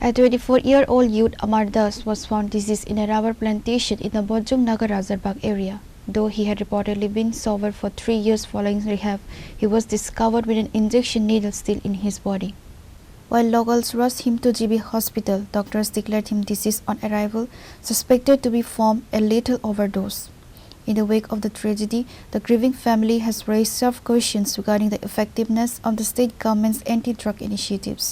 A 24-year-old youth Amar Das was found deceased in a rubber plantation in the Bojong Nagar Rajarbagh area. Though he had reportedly been sober for 3 years following rehab, he was discovered with an injection needle still in his body. While locals rushed him to GB hospital, doctors declared him deceased on arrival, suspected to be from a lethal overdose. In the wake of the tragedy, the grieving family has raised several questions regarding the effectiveness of the state government's anti-drug initiatives.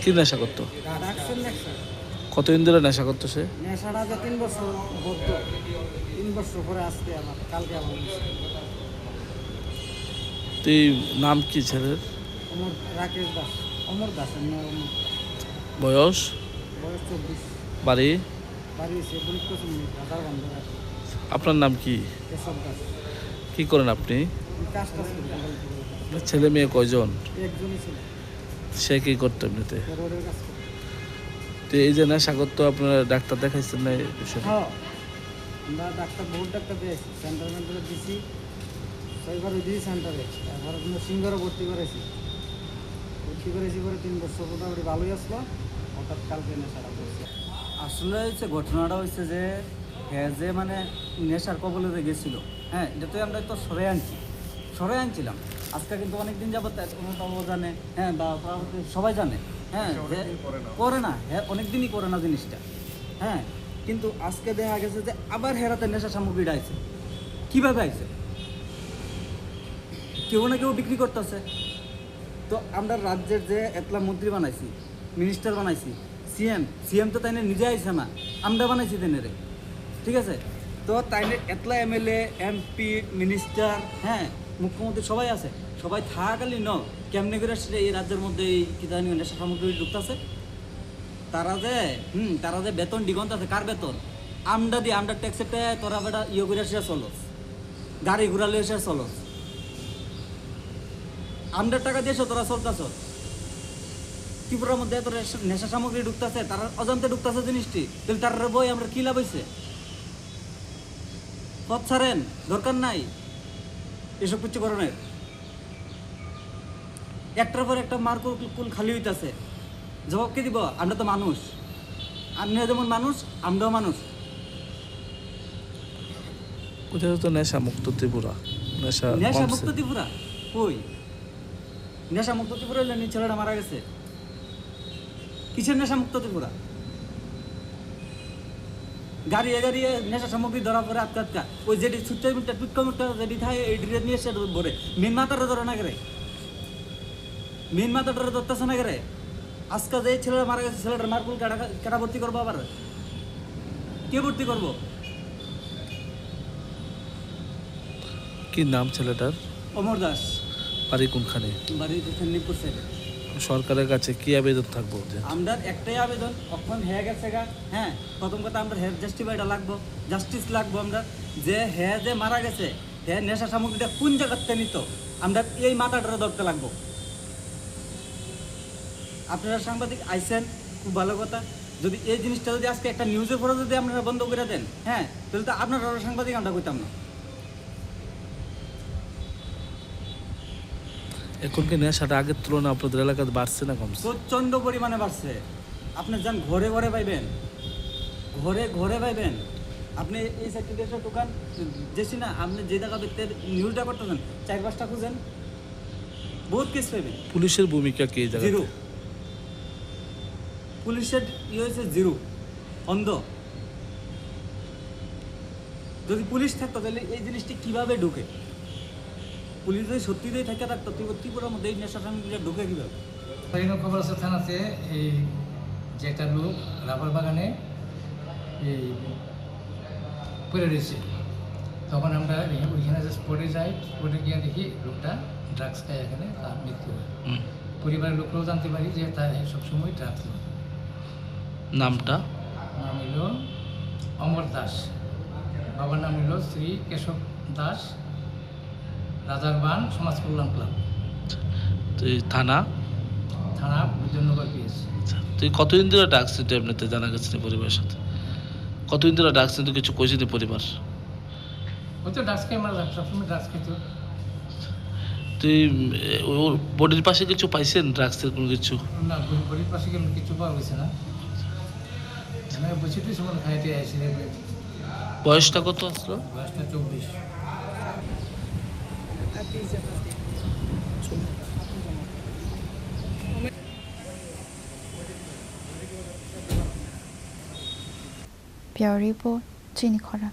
কি নেশা করতো? কতদিন ধরে নেশা করতো সে? নেশাটা যে 3 বছর বদ্ধ, 3 বছর পরে আজকে আমার কালকে আমার তুই নাম কি ছেলের? রাকেশ দাস, অমর দাস। বয়স? বয়স 24। বাড়ি? বাড়ি এসে রাজারবান্ধ। আপনার নাম কি? কেশব দাস। কি করেন আপনি? কাজটা ছেলে মেয়ে কয়জন? একজনই ছিল। সে কি করতো এমনিতে? রোডের কাজ। তো এই যে নেশা করতো, আপনারা ডাক্তার দেখাইছেন না এই বিষয়ে? হ্যাঁ, আমরা ডাক্তার বহুত ডাক্তার পেয়েছি, সেন্টারে দিছি, 6বার দিয়েছি সেন্টারে। তারপরে সিঙ্গারও ভর্তি করেছি পরে 3 বছর মোটামুটি ভালোই আসলো। হঠাৎ কালকে নেশাটা করছে। আসলে হচ্ছে ঘটনাটা হচ্ছে যে হ্যাঁ, যে মানে নেশার কবলে গেছিলো, হ্যাঁ, এটা তো আমরা তো সরে আনছিলাম। আজকে কিন্তু অনেকদিন যাবত জানে, হ্যাঁ, বা সবাই জানে, হ্যাঁ, করে না, হ্যাঁ, অনেকদিনই করে না জিনিসটা, হ্যাঁ। কিন্তু আজকে দেখা গেছে যে আবার হেরাতে নেশা সামগ্রীটা আইছে। কীভাবে আইছে? কেউ না কেউ বিক্রি করতেছে। তো আমরা রাজ্যের যে এতলা মন্ত্রী বানাইছি, মিনিস্টার বানাইছি, সিএম তো তাইনে নিজে আইছে না, আমরা বানাইছি তেনে, ঠিক আছে? তো তাইনে এতলা এমএলএ, এমপি, মিনিস্টার, হ্যাঁ, মুখ্যমন্ত্রী সবাই আছে। সবাই থাকাকালীন কেমনে করে এই রাজ্যের মধ্যে এই কিতানি নেশা সামগ্রী ঢুকতেছে। তারা যে বেতন দিগন্ত আছে, কার বেতন? আমরা ট্যাক্সেতে তোরা বেটা করে আসে চলস, গাড়ি ঘুরালে এসে চলস, আমরা টাকা দিয়েছ তোরা চলতেছ। ত্রিপুরার মধ্যে তোর নেশা সামগ্রী ঢুকতেছে, তারা অজান্তে ঢুকতেছে জিনিসটি, তাহলে তার বই আমরা কি লাভ হয়েছে? পথ ছাড়েন, দরকার নাই এসব কিছু করণের। একটার পর একটা মার কুল খালি হইতেছে, জবাব কে দিব? আমরা তো মানুষ, আপনিও যেমন মানুষ, আমরাও মানুষ। কোথায় তো নেশা মুক্ত ত্রিপুরা, নেশা মুক্ত ত্রিপুরা কই? নেশা মুক্ত ত্রিপুরা হইলে ছেলেটা মারা গেছে। কিসের নেশা মুক্ত ত্রিপুরা? গাড়িয়ে নেশা সামগ্রী ধরা পরে আটকা ওই যেটি ছুটটা টুটকা যেটি থাকে এই ডিরে নিয়ে সে ভরে মেন মাথাটা ধরে না গেলে, মেন মাথাটা ধরতেছে না গেলে। আজকে যে ছেলেটা মারা গেছে, ছেলেটার মারকুল কেটা ভর্তি করবো? আবার কে ভর্তি করবো? কি নাম ছেলেটার? অমর দাস। বাড়ি কোনখানে? বাড়ি নিপুর সাইডে। সরকারের কাছে কি আবেদন থাকবো? আমরা একটাই আবেদন, অক্ষণ হয়ে গেছে গা, হ্যাঁ, প্রথম কথা আমরা হেয়ার জাস্টিফাইটা লাগবো, জাস্টিস লাগবো। আমরা যে হ্যাঁ যে মারা গেছে, হ্যাঁ নেশা সামগ্রীটা কোন জায়গাতে নিত, আমরা এই মাথাটা ধরতে লাগবো। আপনারা সাংবাদিক আইসেন, খুব ভালো কথা। যদি এই জিনিসটা যদি আজকে একটা নিউজের পরে যদি আপনারা বন্ধ করে দেন, হ্যাঁ, তাহলে তো আপনারা সাংবাদিক আমরা কইতাম না। এখন কি নেশাটা আগের তুলনায় আপনাদের এলাকাতে বাড়ছে না কমছে? প্রচণ্ড পরিমাণে বাড়ছে। আপনি যান ঘরে ঘরে পাইবেন, ঘরে পাইবেন। আপনি এই সাইডে দোকান যেছি না, আপনি যে জায়গা দেখতে নিউজটা করতেছেন, 4-5টা খুঁজেন, বহুত কেস পাইবেন। পুলিশের ভূমিকা কি? জিরো। পুলিশের হয়েছে জিরো, অন্ধ। যদি পুলিশ থাকতো তাহলে এই জিনিসটি কিভাবে ঢুকে? পুলিশ যদি সত্যিই থাকে থাকতো, ত্রিপুরার মধ্যে এই নেশা সামগ্রীটা ঢুকে কীভাবে? খবর আছে থানাতে, এই যে একটা লোক রাবার বাগানে এই পড়ে রয়েছে। তখন আমরা ওইখানে স্পটে যাই, স্পটে গিয়ে দেখি লোকটা ড্রাগস খায়, এখানে তার মৃত্যু হয়। পরিবারের লোকরাও জানতে পারি যে তার সবসময় ড্রাগস। নামটা? নাম হইল অমর দাস, বাবার নাম হইল শ্রী কেশব দাস, রাজারবান সমাজ কল্যাণ ক্লাব। তুই থানা থানা বিজয়নগর পিএস। আচ্ছা, তুই কতদিন ধরে ডাকছিস তুই এমনিতে জানা গেছে না পরিবারের সাথে? কতদিন ধরে ডাকছিস তুই কিছু কইছিস নি পরিবার? ওই তো ড্রাগস খাই, আমরা সবসময় ড্রাগস খেত। তুই ওর বডির পাশে কিছু পাইছেন ড্রাগসের কোনো কিছু? না, গরিব পাশে গেলে কিছু পাওয়া গেছে না। আমি বসে তুই সমান খাইতে আসি, বয়সটা কত আসলো? বয়সটা 24। Pure Report, চিনি খরা।